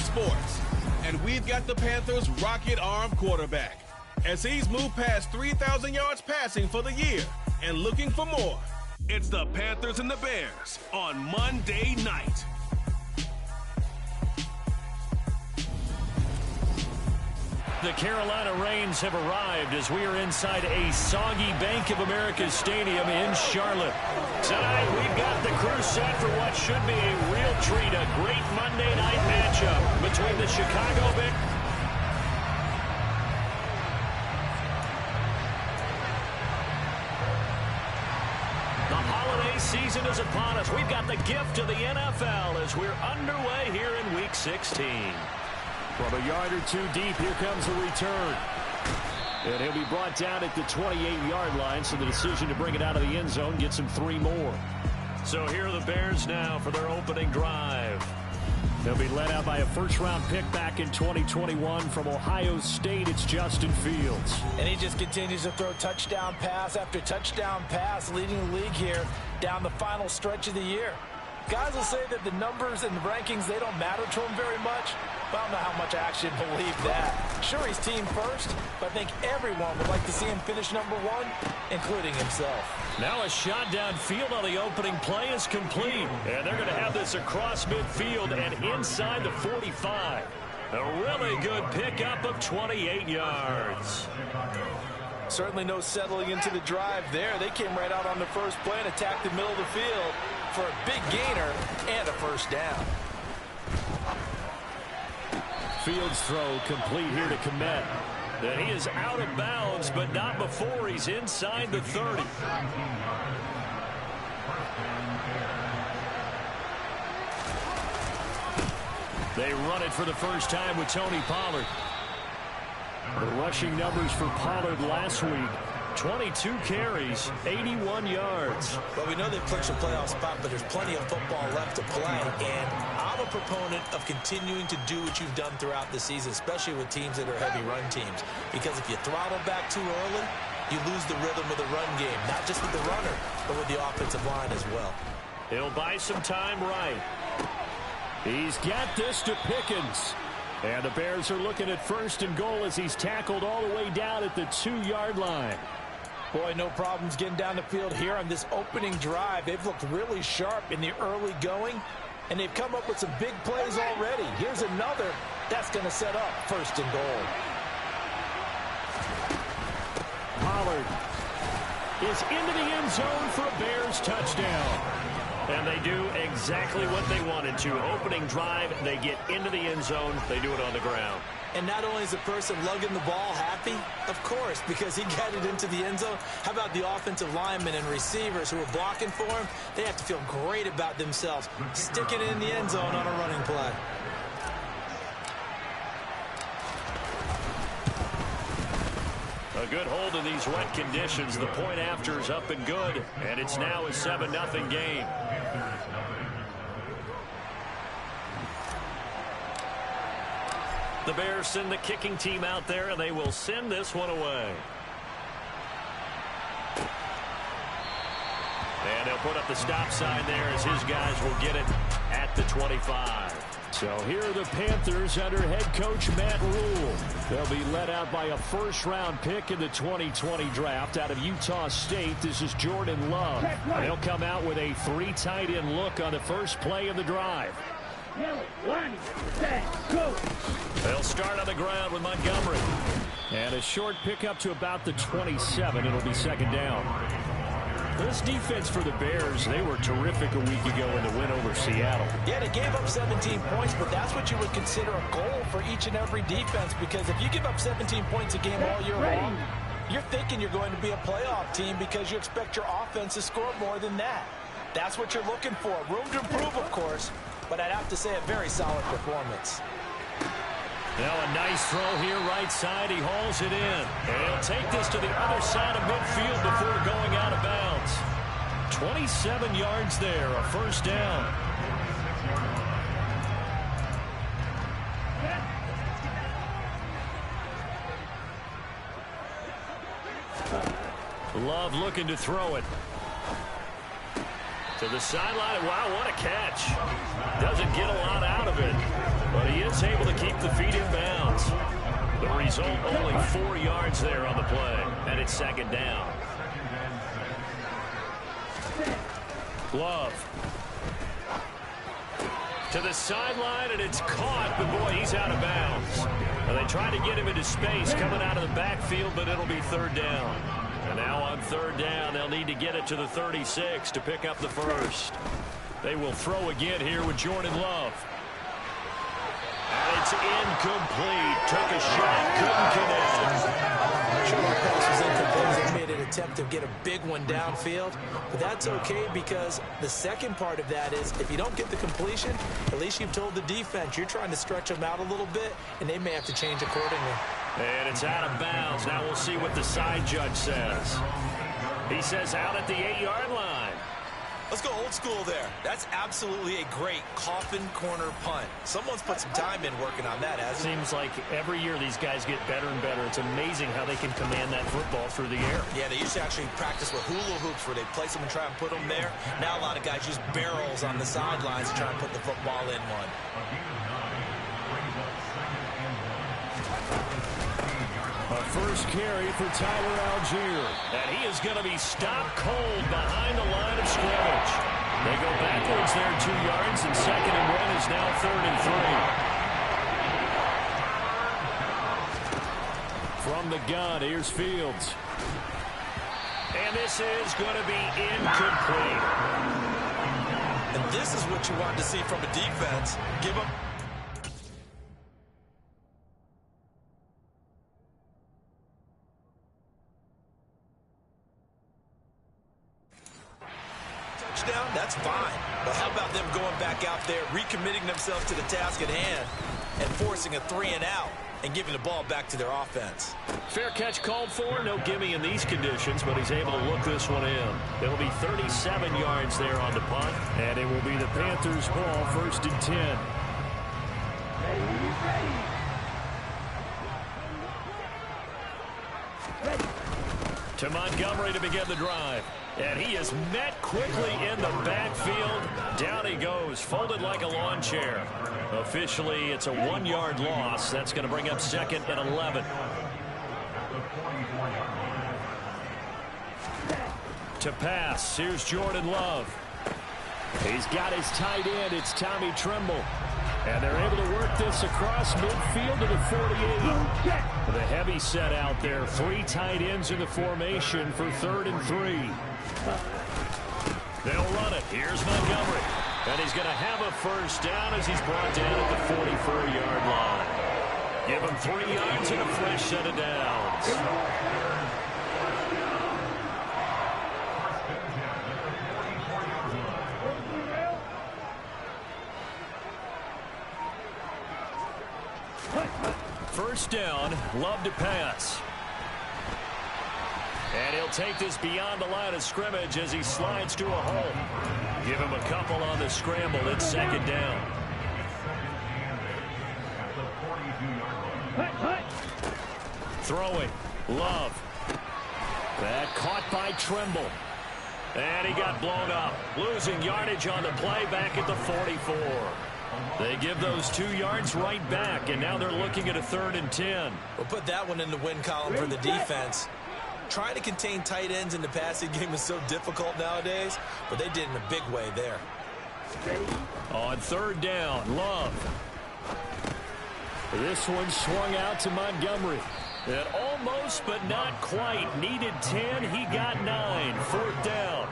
sports. And we've got the Panthers' rocket-armed quarterback, as he's moved past 3,000 yards passing for the year and looking for more. It's the Panthers and the Bears on Monday night. The Carolina Rains have arrived as we are inside a soggy Bank of America Stadium in Charlotte. Tonight, we've got the crew set for what should be a real treat, a great Monday night matchup between the Chicago Bears. The holiday season is upon us. We've got the gift of the NFL as we're underway here in Week 16. From a yard or two deep, here comes the return. And he'll be brought down at the 28-yard line, so the decision to bring it out of the end zone gets him 3 more. So here are the Bears now for their opening drive. They'll be led out by a first-round pick back in 2021 from Ohio State. It's Justin Fields. And he just continues to throw touchdown pass after touchdown pass, leading the league here down the final stretch of the year. Guys will say that the numbers and the rankings, they don't matter to him very much. But I don't know how much I actually believe that. Sure, he's team first, but I think everyone would like to see him finish number 1, including himself. Now a shot downfield on the opening play is complete. And they're going to have this across midfield and inside the 45. A really good pickup of 28 yards. Certainly no settling into the drive there. They came right out on the first play and attacked the middle of the field for a big gainer and a first down. Fields throw complete here to Kmet. Then he is out of bounds, but not before he's inside the 30. They run it for the first time with Tony Pollard. The rushing numbers for Pollard last week: 22 carries, 81 yards. Well, we know they've clinched a playoff spot, but there's plenty of football left to play. And I'm a proponent of continuing to do what you've done throughout the season, especially with teams that are heavy run teams. Because if you throttle back too early, you lose the rhythm of the run game, not just with the runner, but with the offensive line as well. He'll buy some time right. He's got this to Pickens. And the Bears are looking at 1st and goal as he's tackled all the way down at the 2-yard line. Boy, no problems getting down the field here on this opening drive. They've looked really sharp in the early going, and they've come up with some big plays already. Here's another that's going to set up 1st and goal. Pollard is into the end zone for a Bears touchdown. And they do exactly what they wanted to. Opening drive, they get into the end zone. They do it on the ground. And not only is the person lugging the ball happy, of course, because he got it into the end zone. How about the offensive linemen and receivers who are blocking for him? They have to feel great about themselves, sticking it in the end zone on a running play. A good hold in these wet conditions. The point after is up and good, and it's now a 7-0 game. The Bears send the kicking team out there, and they will send this one away. And they'll put up the stop sign there as his guys will get it at the 25. So here are the Panthers under head coach Matt Rule. They'll be led out by a first-round pick in the 2020 draft out of Utah State. This is Jordan Love. They'll come out with a 3 tight end look on the first play of the drive. 1, set, go. They'll start on the ground with Montgomery. And a short pickup to about the 27. It'll be 2nd down. This defense for the Bears, they were terrific a week ago in the win over Seattle. Yeah, they gave up 17 points, but that's what you would consider a goal for each and every defense, because if you give up 17 points a game all year long, you're thinking you're going to be a playoff team because you expect your offense to score more than that. That's what you're looking for. Room to improve, of course, but I'd have to say a very solid performance. Now a nice throw here right side. He hauls it in. And he'll take this to the other side of midfield before going out of bounds. 27 yards there, a first down. Love looking to throw it. To the sideline. Wow, what a catch. Doesn't get a lot out of it, but he is able keep the feet in bounds. The result, only 4 yards there on the play, and it's second down. Love. To the sideline, and it's caught, but boy, he's out of bounds. Well, they try to get him into space coming out of the backfield, but it'll be third down. And now on third down, they'll need to get it to the 36 to pick up the first. They will throw again here with Jordan Love. And it's incomplete. Took a shot, couldn't connect. Sure, that pass was incomplete. They made an attempt to get a big one downfield, but that's okay because the second part of that is if you don't get the completion, at least you've told the defense you're trying to stretch them out a little bit, and they may have to change accordingly. And it's out of bounds. Now we'll see what the side judge says. He says out at the 8-yard line. Let's go old school there. That's absolutely a great coffin corner punt. Someone's put some time in working on that, hasn't it? Seems like every year these guys get better and better. It's amazing how they can command that football through the air. Yeah, they used to actually practice with hula hoops where they place them and try and put them there. Now a lot of guys use barrels on the sidelines to try and put the football in one. A first carry for Tyler Algier. And he is going to be stopped cold behind the line of scrimmage. They go backwards there 2 yards, and 2nd and 1 is now 3rd and 3. From the gun, here's Fields. And this is going to be incomplete. And this is what you want to see from a defense. Give them... touchdown, that's fine. But how about them going back out there, recommitting themselves to the task at hand, and forcing a 3-and-out and giving the ball back to their offense? Fair catch called for. No gimme in these conditions, but he's able to look this one in. It'll be 37 yards there on the punt, and it will be the Panthers' ball, 1st and 10. To Montgomery to begin the drive. And he is met quickly in the backfield. Down he goes, folded like a lawn chair. Officially, it's a 1-yard loss. That's going to bring up 2nd and 11. To pass, here's Jordan Love. He's got his tight end. It's Tommy Tremble. And they're able to work this across midfield to the 48. The heavy set out there. 3 tight ends in the formation for 3rd and 3. They'll run it. Here's Montgomery. And he's going to have a first down as he's brought down at the 44-yard line. Give him 3 yards and a fresh set of downs. First down, Love to pass. And he'll take this beyond the line of scrimmage as he slides to a hole. Give him a couple on the scramble. It's 2nd down. Throwing, Love. That caught by Tremble. And he got blown up. Losing yardage on the play back at the 44. They give those 2 yards right back, and now they're looking at a 3rd and 10. We'll put that one in the win column for the defense. Trying to contain tight ends in the passing game is so difficult nowadays, but they did in a big way there. On 3rd down, Love. This one swung out to Montgomery. And almost, but not quite. Needed 10, he got 9. 4th down.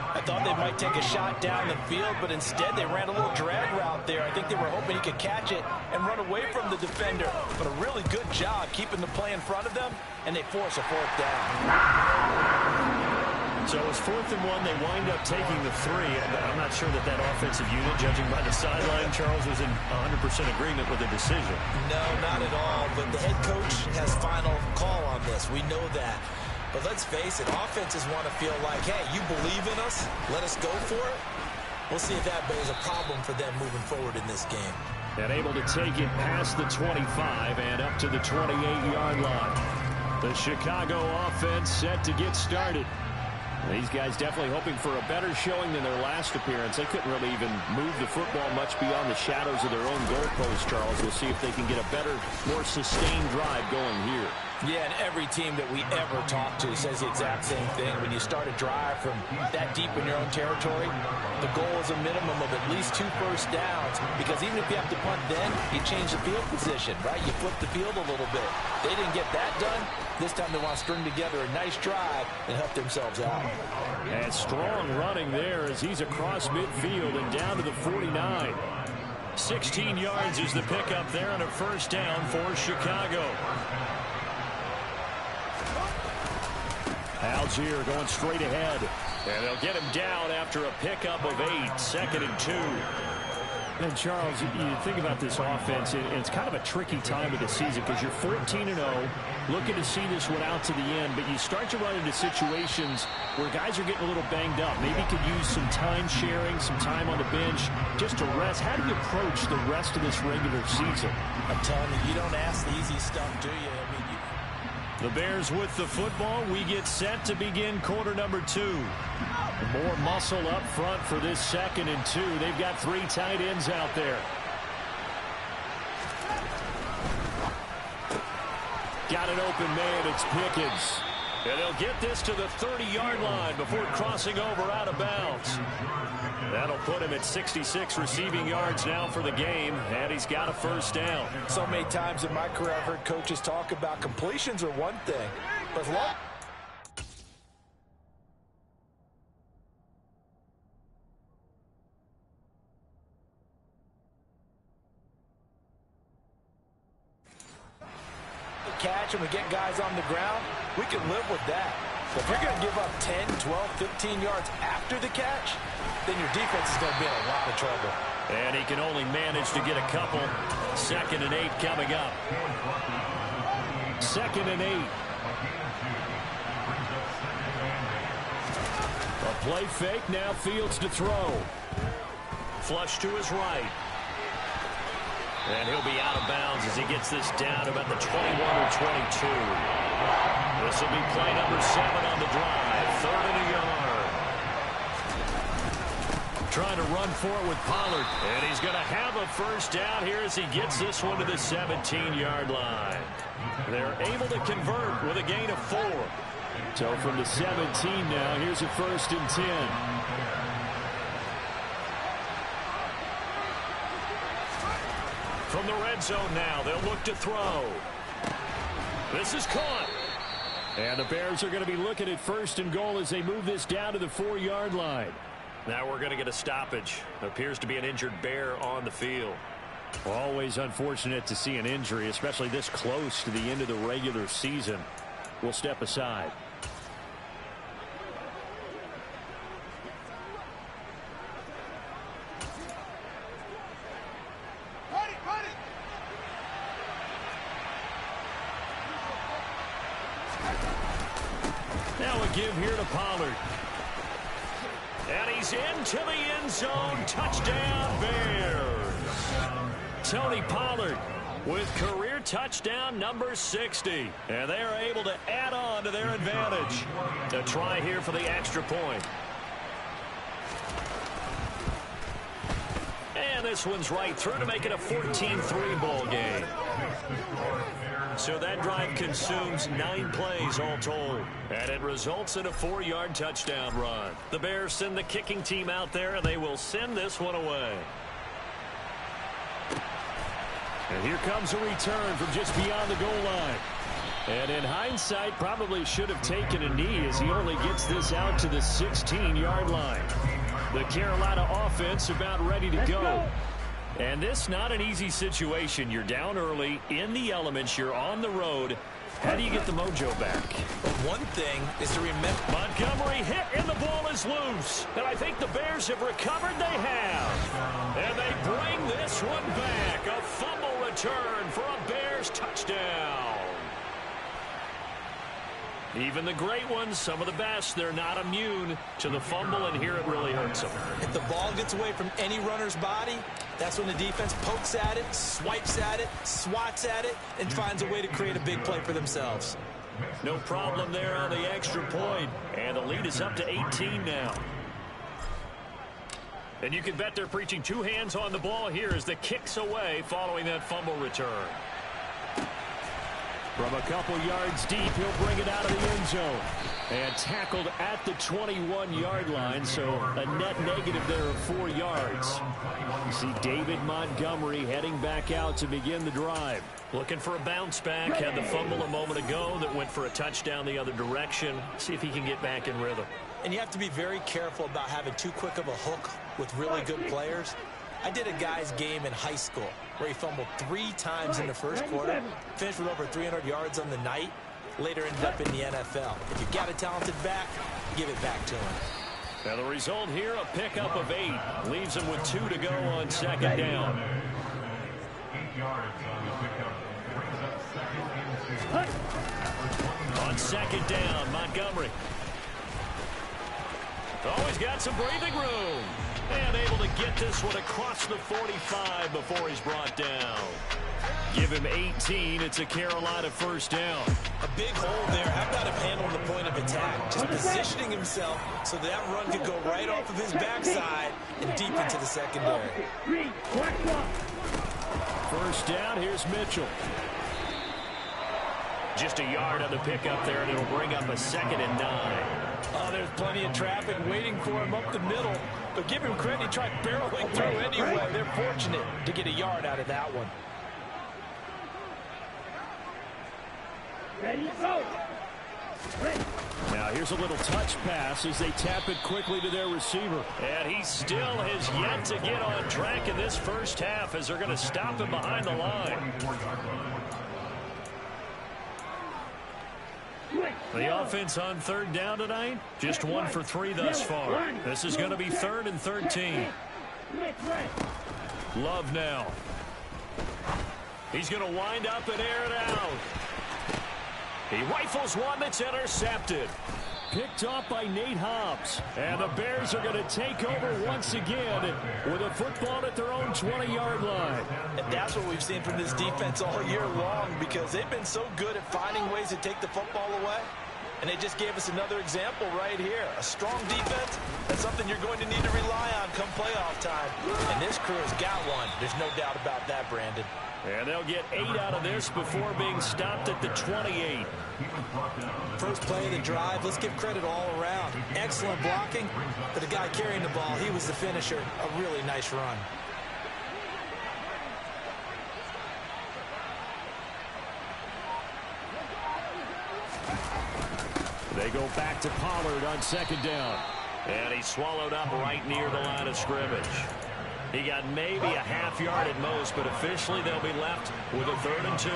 I thought they might take a shot down the field, but instead they ran a little drag route there. I think they were hoping he could catch it and run away from the defender. But a really good job keeping the play in front of them, and they force a 4th down. So it was 4th and 1. They wind up taking the 3. I'm not sure that offensive unit, judging by the sideline, Charles, was in 100% agreement with the decision. No, not at all. But the head coach has final call on this. We know that. But let's face it, offenses want to feel like, hey, you believe in us, let us go for it. We'll see if that is a problem for them moving forward in this game. And able to take it past the 25 and up to the 28-yard line. The Chicago offense set to get started. These guys definitely hoping for a better showing than their last appearance. They couldn't really even move the football much beyond the shadows of their own goalpost, Charles. We'll see if they can get a better, more sustained drive going here. Yeah, and every team that we ever talk to says the exact same thing. When you start a drive from that deep in your own territory, the goal is a minimum of at least 2 first downs, because even if you have to punt then, you change the field position, right? You flip the field a little bit. They didn't get that done. This time they want to string together a nice drive and help themselves out. And strong running there as he's across midfield and down to the 49. 16 yards is the pickup there on a first down for Chicago. Algier going straight ahead. And they'll get him down after a pickup of 8, 2nd and 2. And Charles, you think about this offense, and it's kind of a tricky time of the season because you're 14-0, looking to see this one out to the end, but you start to run into situations where guys are getting a little banged up. Maybe could use some time sharing, some time on the bench just to rest. How do you approach the rest of this regular season? I'm telling you, you don't ask the easy stuff, do you? I mean, the Bears with the football. We get set to begin quarter number 2. More muscle up front for this 2nd and 2. They've got 3 tight ends out there. Got an open man. It's Pickens. And they'll get this to the 30-yard line before crossing over out of bounds. That'll put him at 66 receiving yards now for the game, and he's got a first down. So many times in my career I've heard coaches talk about completions are one thing, but catch and we get guys on the ground, we can live with that. But if you're going to give up 10, 12, 15 yards after the catch, then your defense is going to be in a lot of trouble. And he can only manage to get a couple. 2nd and 8 coming up. 2nd and 8. A play fake, now Fields to throw. Flush to his right. And he'll be out of bounds as he gets this down about the 21 or 22. This will be play number 7 on the drive. 3rd and a yard. Trying to run for it with Pollard. And he's going to have a first down here as he gets this one to the 17-yard line. They're able to convert with a gain of 4. So from the 17 now, here's a 1st and 10. From the red zone now, they'll look to throw. This is caught. And the Bears are going to be looking at 1st and goal as they move this down to the 4-yard line. Now we're going to get a stoppage. Appears to be an injured Bear on the field. Always unfortunate to see an injury, especially this close to the end of the regular season. We'll step aside. Now a give here to Pollard. And he's into the end zone. Touchdown, Bears. Tony Pollard with career touchdown number 60. And they are able to add on to their advantage. A try here for the extra point. And this one's right through to make it a 14-3 ball game. So that drive consumes 9 plays all told. And it results in a 4-yard touchdown run. The Bears send the kicking team out there, and they will send this one away. And here comes a return from just beyond the goal line. And in hindsight, probably should have taken a knee as he only gets this out to the 16-yard line. The Carolina offense about ready to go. And this not an easy situation. You're down early, in the elements, you're on the road. How do you get the mojo back? Well, one thing is to remember. Montgomery hit, and the ball is loose. And I think the Bears have recovered. They have. And they bring this one back. A fumble return for a Bears touchdown. Even the great ones, some of the best, they're not immune to the fumble, and here it really hurts them. If the ball gets away from any runner's body, that's when the defense pokes at it, swipes at it, swats at it, and finds a way to create a big play for themselves. No problem there on the extra point. And the lead is up to 18 now. And you can bet they're preaching two hands on the ball here as the kick's away following that fumble return. From a couple yards deep, he'll bring it out of the end zone. And tackled at the 21-yard line, so a net negative there of 4 yards. You see David Montgomery heading back out to begin the drive. Looking for a bounce back. Had the fumble a moment ago that went for a touchdown the other direction. See if he can get back in rhythm. And you have to be very careful about having too quick of a hook with really good players. I did a guy's game in high school where he fumbled 3 times in the first quarter, finished with over 300 yards on the night, later ended up in the NFL. If you've got a talented back, give it back to him. Now the result here, a pickup of 8. Leaves him with 2 to go on second down. On second down, Montgomery. Always got some breathing room. And able to get this one across the 45 before he's brought down. Give him 18. It's a Carolina first down. A big hole there. How about him handling the point of attack? Just positioning himself so that run could go right off of his backside and deep into the secondary. First down, here's Mitchell. Just a yard on the pickup there, and it'll bring up a 2nd and 9. Oh, there's plenty of traffic waiting for him up the middle. But give him credit, he tried barreling through anyway. They're fortunate to get a yard out of that one. Ready, go. Now here's a little touch pass as they tap it quickly to their receiver. And he still has yet to get on track in this first half as they're going to stop him behind the line. The offense on third down tonight, just 1 for 3 thus far. This is going to be 3rd and 13. Love now. He's going to wind up and air it out. He rifles one that's intercepted. Picked off by Nate Hobbs. And the Bears are going to take over once again with a football at their own 20-yard line. And that's what we've seen from this defense all year long, because they've been so good at finding ways to take the football away. And they just gave us another example right here. A strong defense, that's something you're going to need to rely on come playoff time. And this crew has got one. There's no doubt about that, Brandon. And they'll get 8 out of this before being stopped at the 28. First play of the drive, let's give credit all around. Excellent blocking, but the guy carrying the ball, he was the finisher. A really nice run. They go back to Pollard on second down. And he's swallowed up right near the line of scrimmage. He got maybe a half yard at most, but officially they'll be left with a 3rd and 2.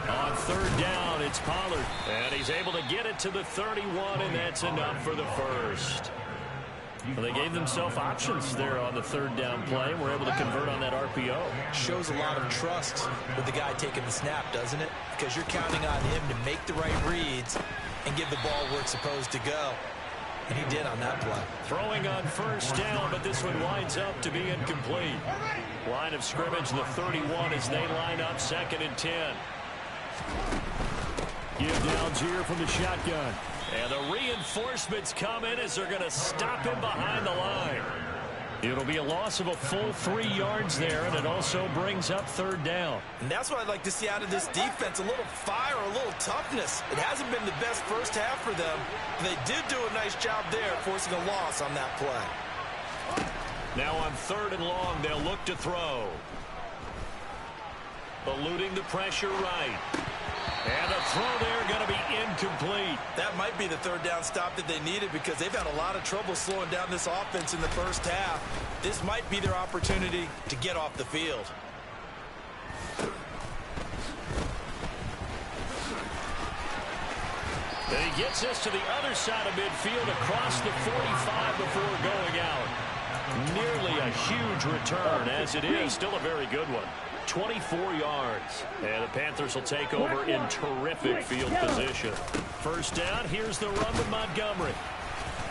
On third down, it's Pollard. And he's able to get it to the 31, and that's enough for the first. Well, they gave themselves options there on the 3rd down play. We're able to convert on that RPO. Shows a lot of trust with the guy taking the snap, doesn't it? Because you're counting on him to make the right reads and give the ball where it's supposed to go. And he did on that play. Throwing on first down, but this one winds up to be incomplete. Line of scrimmage, the 31 as they line up 2nd and 10. Give downs here from the shotgun. And the reinforcements come in as they're going to stop him behind the line. It'll be a loss of a full 3 yards there, and it also brings up 3rd down. And that's what I'd like to see out of this defense, a little fire, a little toughness. It hasn't been the best first half for them. They did do a nice job there, forcing a loss on that play. Now on 3rd and long, they'll look to throw. Eluding the pressure right. And the throw there going to be incomplete. That might be the 3rd down stop that they needed, because they've had a lot of trouble slowing down this offense in the first half. This might be their opportunity to get off the field. And he gets this to the other side of midfield across the 45 before going out. Nearly a huge return, as it is still a very good one. 24 yards. And the Panthers will take over in terrific field position. First down, here's the run with Montgomery.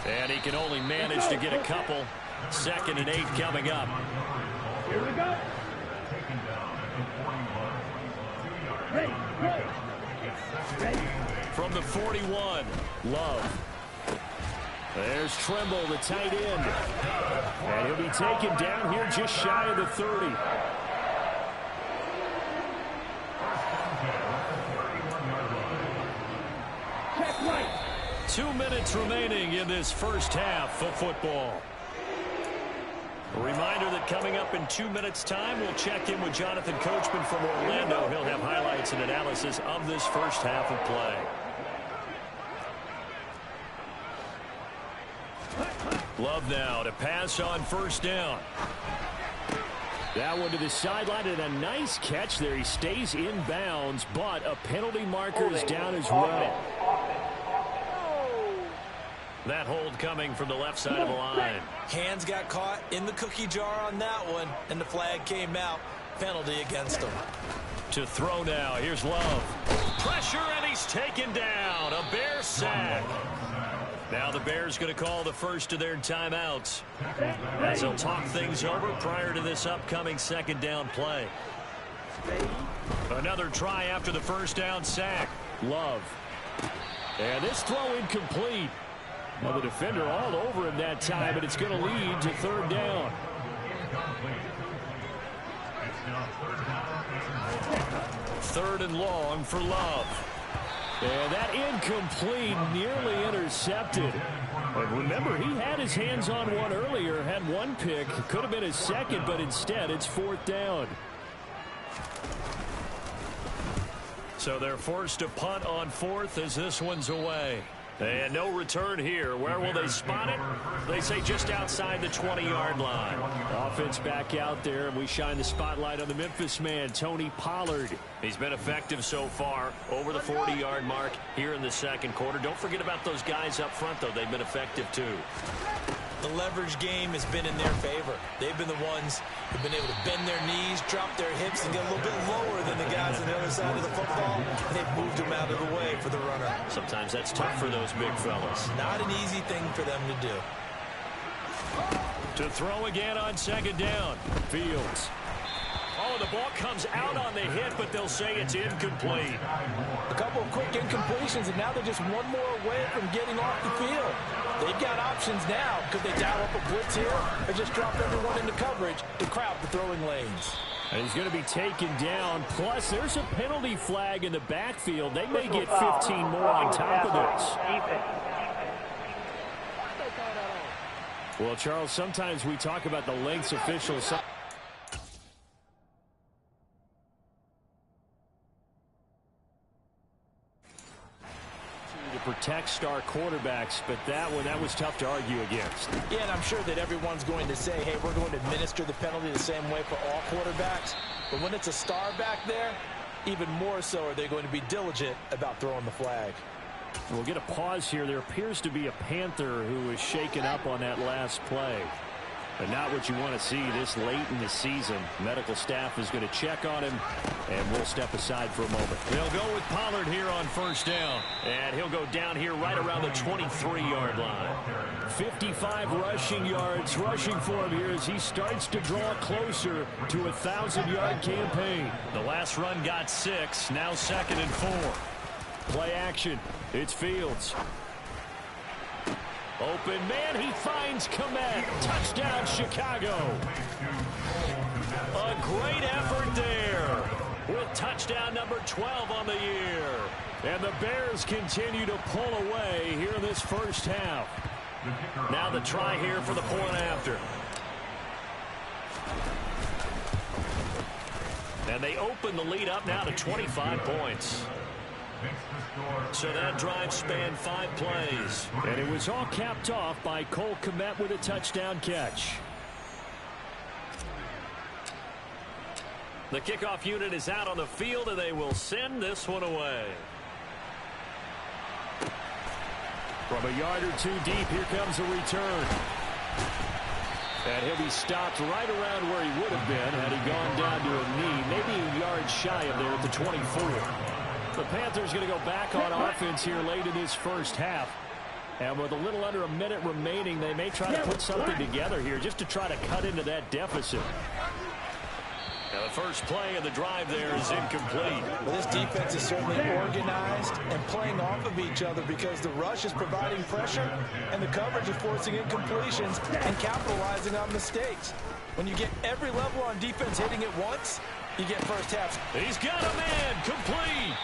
And he can only manage to get a couple. 2nd and 8 coming up. Here we go. Ready, go. Ready. From the 41, Love. There's Trimble, the tight end. And he'll be taken down here just shy of the 30. Check right. 2 minutes remaining in this first half of football. A reminder that coming up in 2 minutes' time, we'll check in with Jonathan Coachman from Orlando. He'll have highlights and analysis of this first half of play. Love now to pass on first down. That one to the sideline, and a nice catch there. He stays in bounds, but a penalty marker is down as well. That hold coming from the left side of the line. Hands got caught in the cookie jar on that one, and the flag came out. Penalty against him. To throw now. Here's Love. Pressure, and he's taken down. A Bear sack. Now the Bears going to call the first of their timeouts as they'll talk things over prior to this upcoming second down play. Another try after the first down sack. Love. And this throw incomplete. Well, the defender all over him that time, but it's going to lead to third down. Third and long for Love. And that incomplete, nearly intercepted. But remember, he had his hands on one earlier, had one pick. Could have been his second, but instead it's fourth down. So they're forced to punt on fourth as this one's away. And no return here. Where will they spot it? They say just outside the 20-yard line. Offense back out there, and we shine the spotlight on the Memphis man, Tony Pollard. He's been effective so far, over the 40-yard mark here in the second quarter. Don't forget about those guys up front, though. They've been effective, too. The leverage game has been in their favor. They've been the ones who've been able to bend their knees, drop their hips, and get a little bit lower than the guys on the other side of the football. And they've moved them out of the way for the runner. Sometimes that's tough for those big fellas. Not an easy thing for them to do. To throw again on second down. Fields. Oh, the ball comes out on the hit, but they'll say it's incomplete. A couple of quick incompletions, and now they're just one more away from getting off the field. They've got options now. Could they dial up a blitz here or just drop everyone into coverage to crowd the throwing lanes? And he's going to be taken down. Plus, there's a penalty flag in the backfield. They may get 15 more on top of this. Well, Charles, sometimes we talk about the lengths officials. To protect star quarterbacks, but that was tough to argue against. Yeah, and I'm sure that everyone's going to say, hey, we're going to administer the penalty the same way for all quarterbacks. But when it's a star back there, even more so are they going to be diligent about throwing the flag. We'll get a pause here. There appears to be a Panther who was shaken up on that last play. But not what you want to see this late in the season. Medical staff is going to check on him, and we'll step aside for a moment. They'll go with Pollard here on first down, and he'll go down here right around the 23-yard line. 55 rushing yards rushing for him here as he starts to draw closer to a 1,000-yard campaign. The last run got 6, now 2nd and 4. Play action. It's Fields. Open man, he finds Komet. Touchdown, Chicago. A great effort there with touchdown number 12 on the year. And the Bears continue to pull away here in this first half. Now the try here for the point after. And they open the lead up now to 25 points. So that drive spanned 5 plays. And it was all capped off by Cole Kmet with a touchdown catch. The kickoff unit is out on the field, and they will send this one away. From a yard or two deep, here comes a return. And he'll be stopped right around where he would have been had he gone down to a knee, maybe a yard shy of there at the 24. The Panthers going to go back on offense here late in this first half. And with a little under a minute remaining, they may try to put something together here just to try to cut into that deficit. Now The first play of the drive there is incomplete. Well, this defense is certainly organized and playing off of each other because the rush is providing pressure and the coverage is forcing incompletions and capitalizing on mistakes. When you get every level on defense hitting it once, you get first half. He's got a man, complete.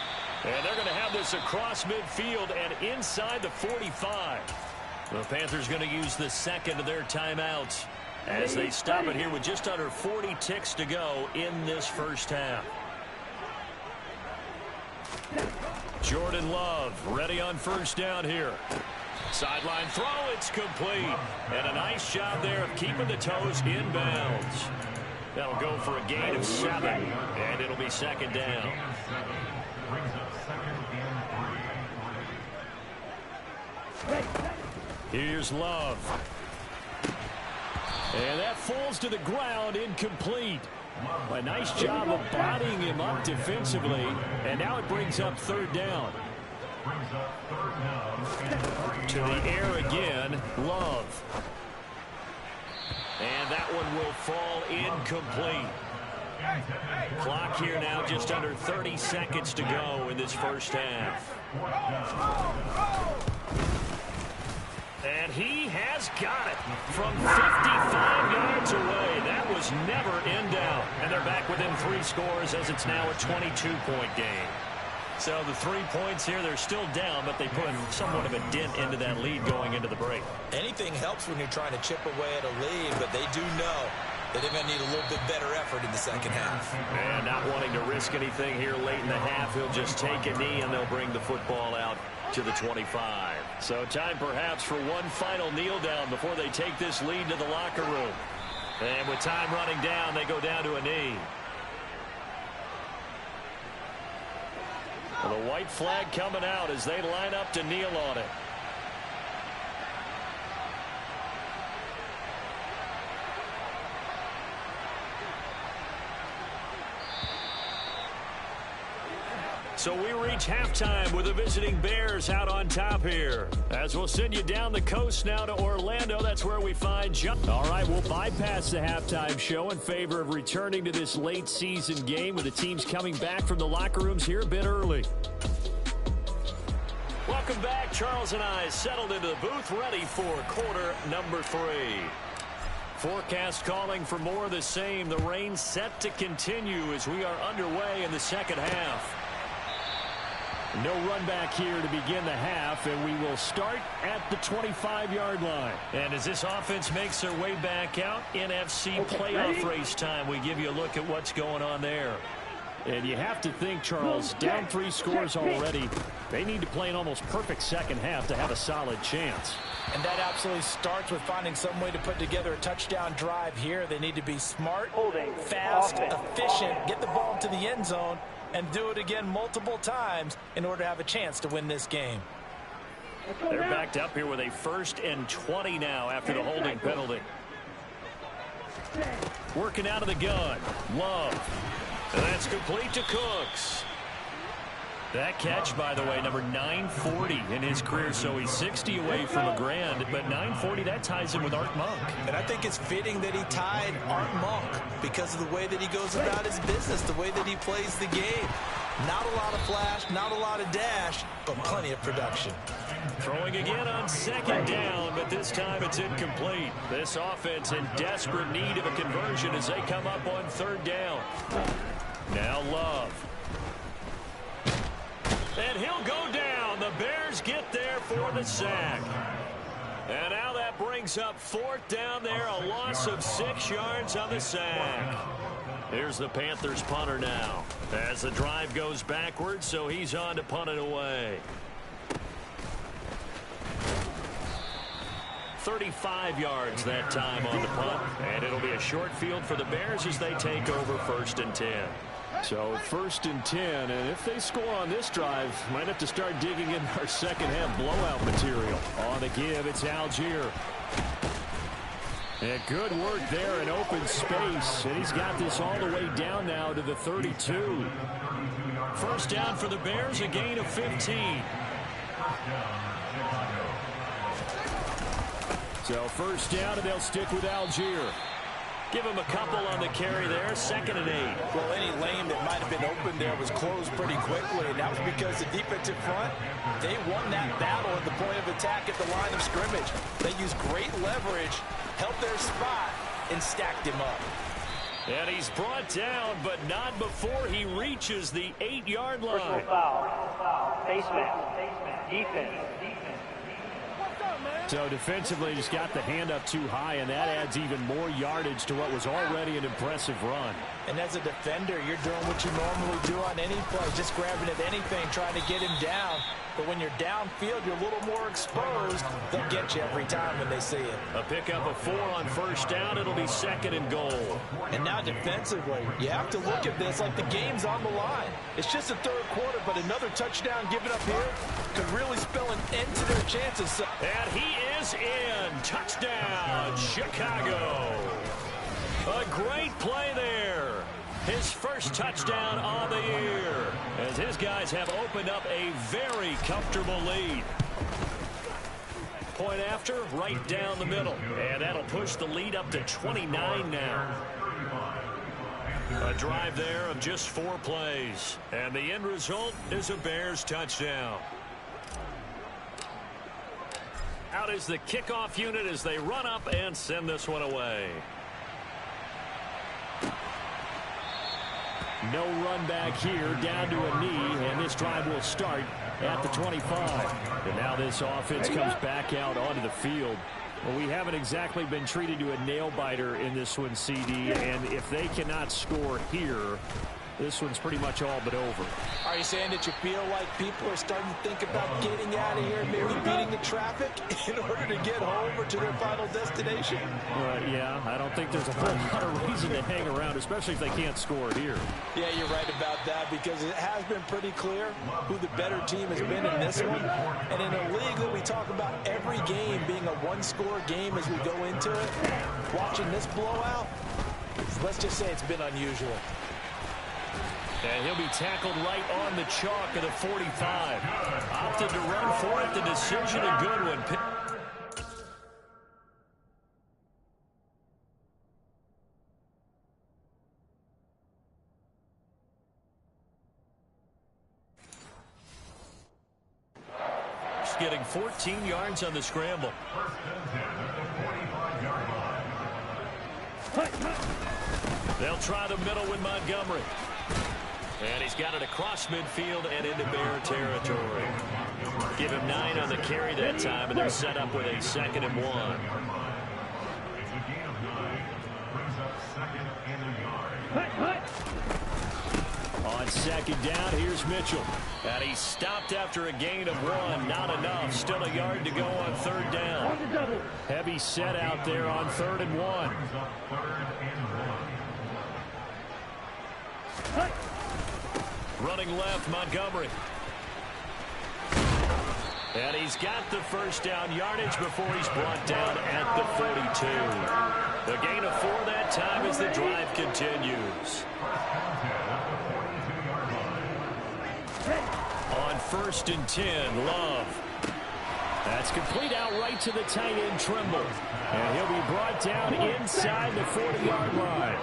And they're going to have this across midfield and inside the 45. The Panthers going to use the second of their timeouts as they stop it here with just under 40 ticks to go in this first half. Jordan Love ready on first down here. Sideline throw, it's complete. And a nice job there of keeping the toes inbounds. That'll go for a gain of 7, and it'll be second down. Here's Love. And that falls to the ground, incomplete. A nice job of bodying him up defensively, and now it brings up third down. To the air again, Love. And that one will fall incomplete. Clock here now just under 30 seconds to go in this first half. And he has got it from 55 yards away. That was never in doubt. And they're back within 3 scores as it's now a 22-point game. So the 3 points here, they're still down, but they put somewhat of a dent into that lead going into the break. Anything helps when you're trying to chip away at a lead, but they do know that they're going to need a little bit better effort in the second half. And not wanting to risk anything here late in the half, he'll just take a knee and they'll bring the football out to the 25. So time perhaps for one final kneel down before they take this lead to the locker room. And with time running down, they go down to a knee. Well, the white flag coming out as they line up to kneel on it. So we reach halftime with the visiting Bears out on top here. As we'll send you down the coast now to Orlando. That's where we find John. All right, we'll bypass the halftime show in favor of returning to this late season game with the teams coming back from the locker rooms here a bit early. Welcome back. Charles and I settled into the booth ready for quarter number 3. Forecast calling for more of the same. The rain set to continue as we are underway in the second half. No run back here to begin the half, and we will start at the 25-yard line. And as this offense makes their way back out, NFC playoff race time, we give you a look at what's going on there. And you have to think, Charles, down 3 scores already. They need to play an almost perfect second half to have a solid chance. And that absolutely starts with finding some way to put together a touchdown drive here. They need to be smart, fast, efficient, get the ball to the end zone, and do it again multiple times in order to have a chance to win this game. They're backed up here with a 1st and 20 now after the holding penalty. Working out of the gun. Love. And that's complete to Cooks. That catch, by the way, number 940 in his career, so he's 60 away from a grand, but 940, that ties him with Art Monk. And I think it's fitting that he tied Art Monk because of the way that he goes about his business, the way that he plays the game. Not a lot of flash, not a lot of dash, but plenty of production. Throwing again on second down, but this time it's incomplete. This offense in desperate need of a conversion as they come up on 3rd down. Now Love. And he'll go down. The Bears get there for the sack. And now that brings up 4th down there. A loss of 6 yards on the sack. Here's the Panthers punter now. As the drive goes backwards, so he's on to punt it away. 35 yards that time on the punt. And it'll be a short field for the Bears as they take over 1st and 10. So 1st and 10, and if they score on this drive, might have to start digging in our second half blowout material. On the give, it's Algier. And good work there in open space, and he's got this all the way down now to the 32. 1st down for the Bears, a gain of 15. So 1st down, and they'll stick with Algier. Give him a couple on the carry there, 2nd and 8. Well, any lane that might have been open there was closed pretty quickly, and that was because the defensive front, they won that battle at the point of attack at the line of scrimmage. They used great leverage, held their spot, and stacked him up. And he's brought down, but not before he reaches the 8-yard line. Personal foul. Face mask. Defense. So defensively, just got the hand up too high, and that adds even more yardage to what was already an impressive run. And as a defender, you're doing what you normally do on any play, just grabbing at anything, trying to get him down. But when you're downfield, you're a little more exposed. They'll get you every time when they see it. A pickup of 4 on 1st down. It'll be 2nd and goal. And now defensively, you have to look at this like the game's on the line. It's just the 3rd quarter, but another touchdown given up here could really spell an end to their chances. And he is in. Touchdown, Chicago. A great play there. His first touchdown on the year, as his guys have opened up a very comfortable lead. Point after, right down the middle. And that'll push the lead up to 29 now. A drive there of just 4 plays. And the end result is a Bears touchdown. Out is the kickoff unit as they run up and send this one away. No run back here, down to a knee, and this drive will start at the 25. And now this offense comes back out onto the field. Well, we haven't exactly been treated to a nail-biter in this one, CD, and if they cannot score here, this one's pretty much all but over. Are you saying that you feel like people are starting to think about getting out of here and maybe beating the traffic in order to get home or to their final destination? Yeah, I don't think there's a whole lot of reason to hang around, especially if they can't score here. Yeah, you're right about that, because it has been pretty clear who the better team has been in this one. And in a league that we talk about every game being a one-score game as we go into it, watching this blowout, let's just say it's been unusual. And he'll be tackled right on the chalk of the 45. Opted to run for it. The decision a good one. Just getting 14 yards on the scramble. They'll try the middle with Montgomery. And he's got it across midfield and into Bear territory. Give him 9 on the carry that time, and they're set up with a 2nd and 1. On 2nd down, here's Mitchell. And he's stopped after a gain of 1. Not enough. Still a yard to go on 3rd down. Heavy set out there on 3rd and 1. Running left, Montgomery. And he's got the 1st down yardage before he's brought down at the 42. The gain of 4 that time as the drive continues. On 1st and 10, Love. That's complete out right to the tight end, Trimble. And he'll be brought down inside the 40-yard line.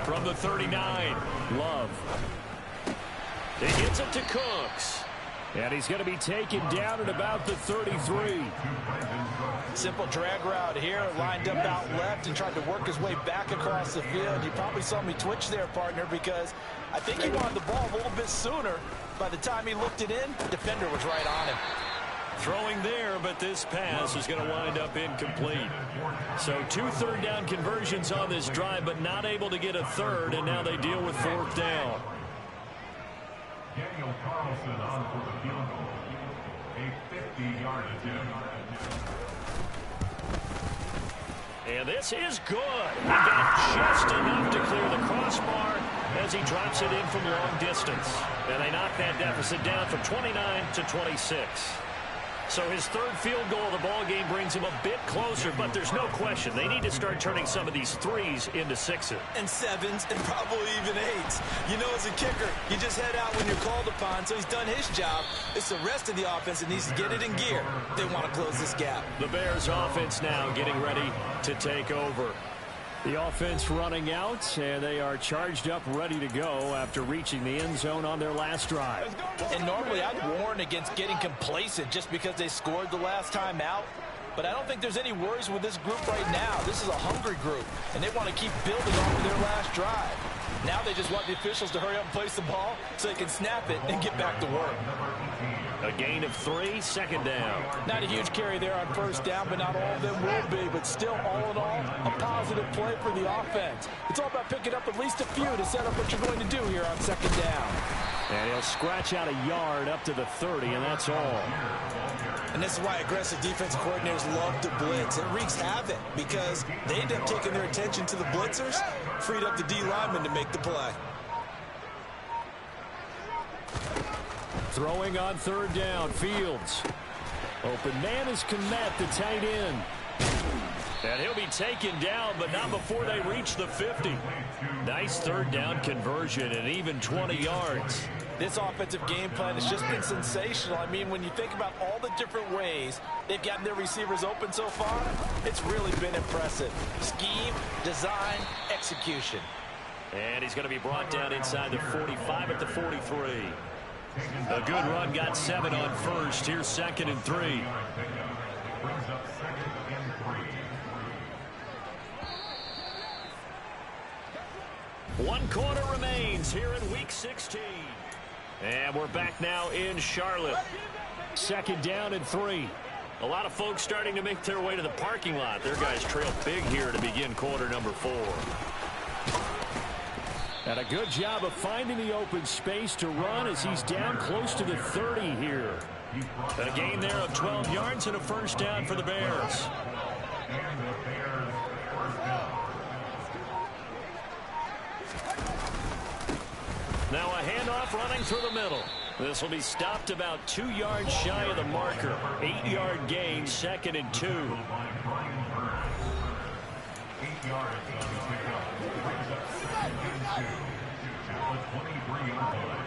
From the 39, Love. He gets it to Cooks. And he's going to be taken down at about the 33. Simple drag route here, lined up out left and tried to work his way back across the field. You probably saw me twitch there, partner, because I think he wanted the ball a little bit sooner. By the time he looked it in, the defender was right on him. Throwing there, but this pass is going to wind up incomplete. So 2 3rd down conversions on this drive, but not able to get a 3rd, and now they deal with 4th down. Daniel Carlson on for the field goal. A 50-yard attempt. And this is good. He got just enough to clear the crossbar as he drops it in from long distance. And they knock that deficit down from 29 to 26. So his third field goal of the ball game brings him a bit closer, but there's no question they need to start turning some of these threes into sixes. And sevens, and probably even eights. You know, as a kicker, you just head out when you're called upon, so he's done his job. It's the rest of the offense that needs to get it in gear. They want to close this gap. The Bears offense now getting ready to take over. The offense running out, and they are charged up, ready to go after reaching the end zone on their last drive. And normally I'd warn against getting complacent just because they scored the last time out. But I don't think there's any worries with this group right now. This is a hungry group, and they want to keep building off of their last drive. Now they just want the officials to hurry up and place the ball so they can snap it and get back to work. A gain of 3, second down. Not a huge carry there on first down, but not all of them will be. But still, all in all, a positive play for the offense. It's all about picking up at least a few to set up what you're going to do here on second down. And he'll scratch out a yard up to the 30, and that's all. And this is why aggressive defensive coordinators love to blitz. It wreaks havoc because they end up taking their attention to the blitzers, freed up the D lineman to make the play. Throwing on third down, Fields. Open man is Kmet, the tight end. And he'll be taken down, but not before they reach the 50. Nice third down conversion and even 20 yards. This offensive game plan has just been sensational. I mean, when you think about all the different ways they've gotten their receivers open so far, it's really been impressive. Scheme, design, execution. And he's going to be brought down inside the 45 at the 43. A good run, got 7 on first. Here's 2nd and 3. Brings up 2nd and 3. 1 quarter remains here in Week 16. And we're back now in Charlotte. 2nd down and 3. A lot of folks starting to make their way to the parking lot. Their guys trail big here to begin quarter number 4. And a good job of finding the open space to run as he's down close to the 30 here. A gain there of 12 yards and a first down for the Bears. And the Bears first down. Now a handoff running through the middle. This will be stopped about 2 yards shy of the marker. 8-yard gain, 2nd and 2. 8 yards on the pickup. Brings up 2nd and 2. At the 23-yard line.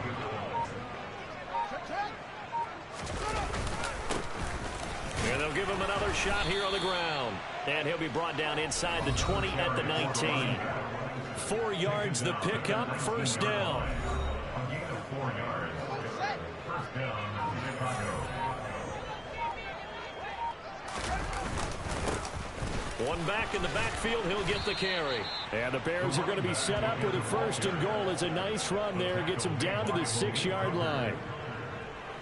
And they'll give him another shot here on the ground. And he'll be brought down inside the 20 at the 19. 4 yards the pickup, first down. A gain of 4 yards. First down, Chicago. One back in the backfield, he'll get the carry. And the Bears are going to be set up with a 1st and goal. It's a nice run there. Gets them down to the 6-yard line.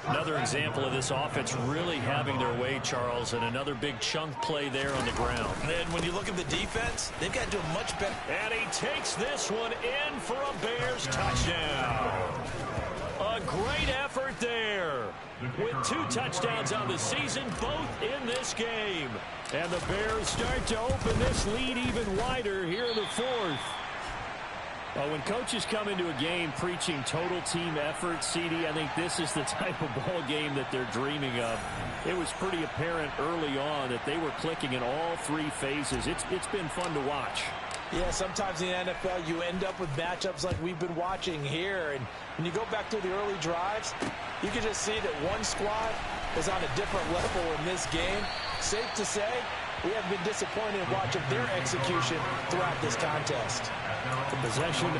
Another example of this offense really having their way, Charles, and another big chunk play there on the ground. And when you look at the defense, they've got to do a much better. And he takes this one in for a Bears touchdown. A great effort there. With 2 touchdowns on the season, both in this game. And the Bears start to open this lead even wider here in the 4th. Well, when coaches come into a game preaching total team effort, CD, I think this is the type of ball game that they're dreaming of. It was pretty apparent early on that they were clicking in all 3 phases. It's been fun to watch. Yeah, sometimes in the NFL you end up with matchups like we've been watching here. And when you go back through the early drives, you can just see that one squad is on a different level in this game. Safe to say, we have been disappointed in watching their execution throughout this contest. The possession.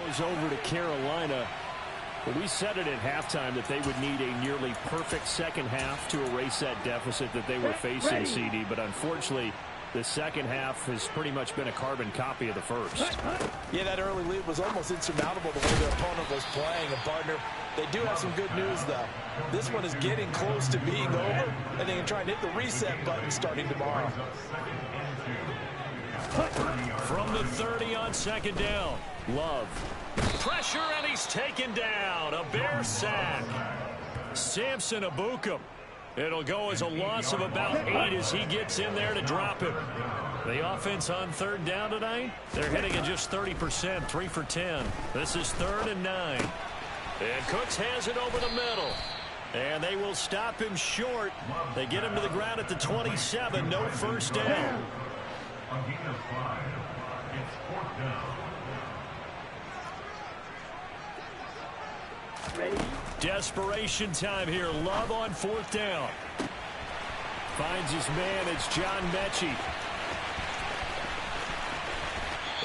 goes over to Carolina. We said it at halftime that they would need a nearly perfect second half to erase that deficit that they were facing, CD. But unfortunately, the second half has pretty much been a carbon copy of the first. Yeah, that early lead was almost insurmountable the way their opponent was playing. And, partner, they do have some good news, though. This one is getting close to being over, and they can try and hit the reset button starting tomorrow. From the 30 on second down, Love. Pressure, and he's taken down. A Bear sack. Samson Abukum. It'll go as a loss of about 8 as he gets in there to drop him. The offense on third down tonight, they're hitting at just 30%, 3 for 10. This is 3rd and 9. And Cooks has it over the middle. And they will stop him short. They get him to the ground at the 27. No first down. On gain of 5, it's 4th down. Desperation time here. Love on 4th down. Finds his man. It's John Mechie.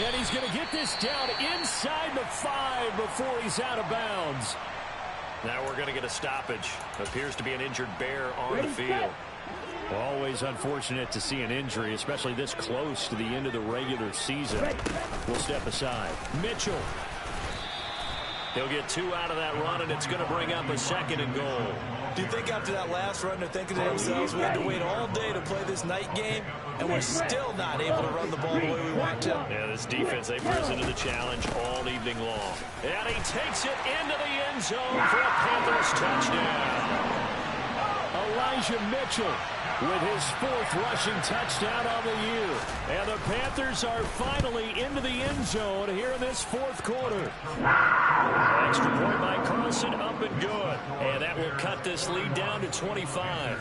And he's going to get this down inside the 5 before he's out of bounds. Now we're going to get a stoppage. Appears to be an injured Bear on the field. Always unfortunate to see an injury, especially this close to the end of the regular season. We'll step aside. Mitchell. He'll get 2 out of that run, and it's going to bring up a 2nd and goal. Do you think after that last run they're thinking to themselves, we had to wait all day to play this night game, and we're still not able to run the ball the way we want to? Yeah, this defense, they've risen to the challenge all evening long. And he takes it into the end zone for a Panthers touchdown. Elijah Mitchell with his 4th rushing touchdown of the year. And the Panthers are finally into the end zone here in this 4th quarter. Extra point by Carlson, up and good. And that will cut this lead down to 25.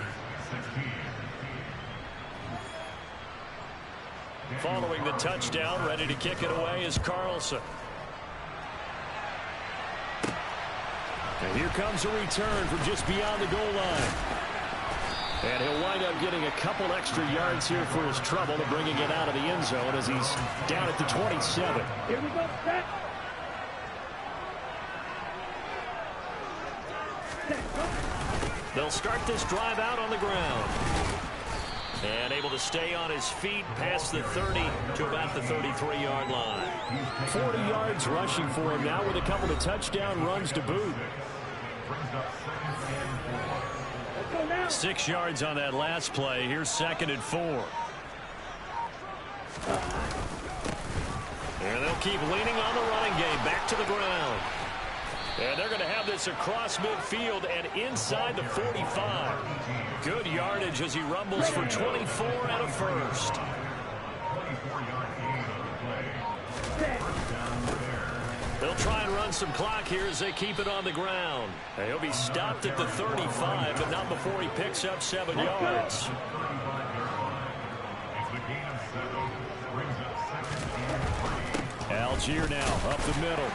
Following the touchdown, ready to kick it away is Carlson. And here comes a return from just beyond the goal line. And he'll wind up getting a couple extra yards here for his trouble to bringing it out of the end zone as he's down at the 27. Here we go, set. They'll start this drive out on the ground. And able to stay on his feet past the 30 to about the 33-yard line. 40 yards rushing for him now with a couple of touchdown runs to boot. 6 yards on that last play. Here's 2nd and 4. And they'll keep leaning on the running game. Back to the ground. And they're going to have this across midfield and inside the 45. Good yardage as he rumbles for 24 and a first. They'll try and run some clock here as they keep it on the ground. And he'll be stopped at the 35, but not before he picks up 7 yards. Algier now up the middle.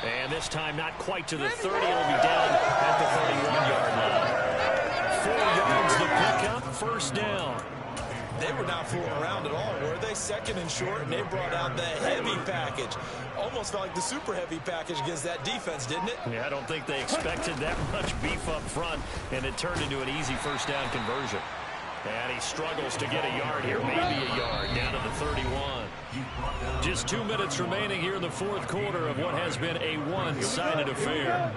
And this time not quite to the 30. It'll be down at the 31-yard line. 4 yards to pick up, first down. They were not fooling around at all, were they? 2nd and short, and they brought out the heavy package. Almost felt like the super heavy package against that defense, didn't it? Yeah, I don't think they expected that much beef up front, and it turned into an easy first down conversion. And he struggles to get a yard here, maybe a yard, down to the 31. Just 2 minutes remaining here in the 4th quarter of what has been a one-sided affair.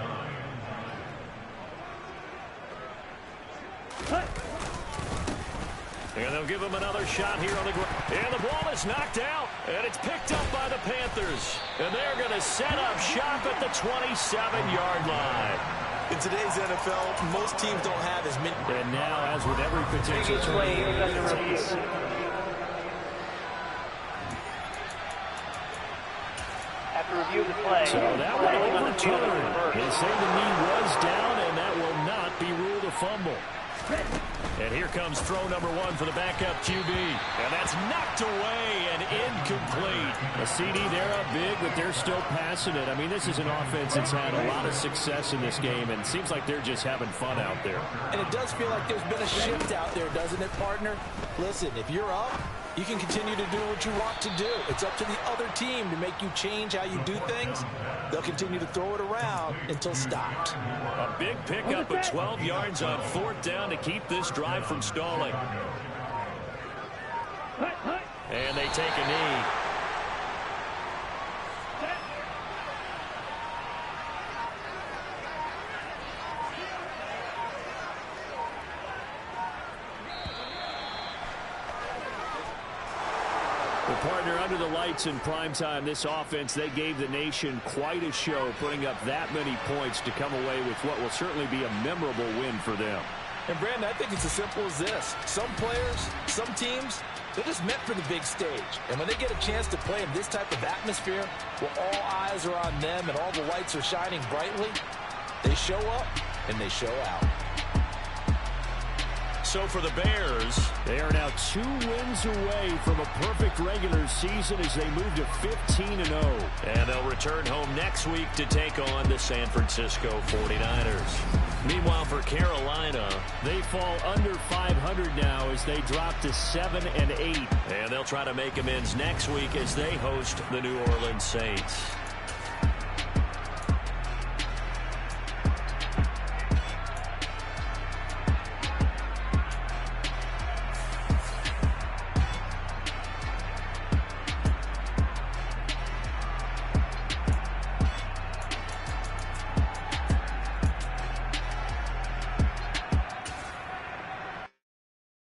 And they'll give him another shot here on the ground. And the ball is knocked out, and it's picked up by the Panthers. And they're going to set up shop at the 27-yard line. In today's NFL, most teams don't have as many. And now, as with every potential play, here's under review. After review of the play, so that one overturned. They say the knee was down, and that will not be ruled a fumble. And here comes throw number 1 for the backup QB. And that's knocked away and incomplete. A CD, they're up big, but they're still passing it. I mean, this is an offense that's had a lot of success in this game, and it seems like they're just having fun out there. And it does feel like there's been a shift out there, doesn't it, partner? Listen, if you're up, you can continue to do what you want to do. It's up to the other team to make you change how you do things. They'll continue to throw it around until stopped. A big pickup of 12 yards on 4th down to keep this drive from stalling. And they take a knee. Partner, under the lights in primetime, this offense, they gave the nation quite a show, putting up that many points to come away with what will certainly be a memorable win for them. And, Brandon, I think it's as simple as this. Some players, some teams, they're just meant for the big stage. And when they get a chance to play in this type of atmosphere, where all eyes are on them and all the lights are shining brightly, they show up and they show out. So for the Bears, they are now 2 wins away from a perfect regular season as they move to 15-0. And they'll return home next week to take on the San Francisco 49ers. Meanwhile, for Carolina, they fall under 500 now as they drop to 7-8. And they'll try to make amends next week as they host the New Orleans Saints.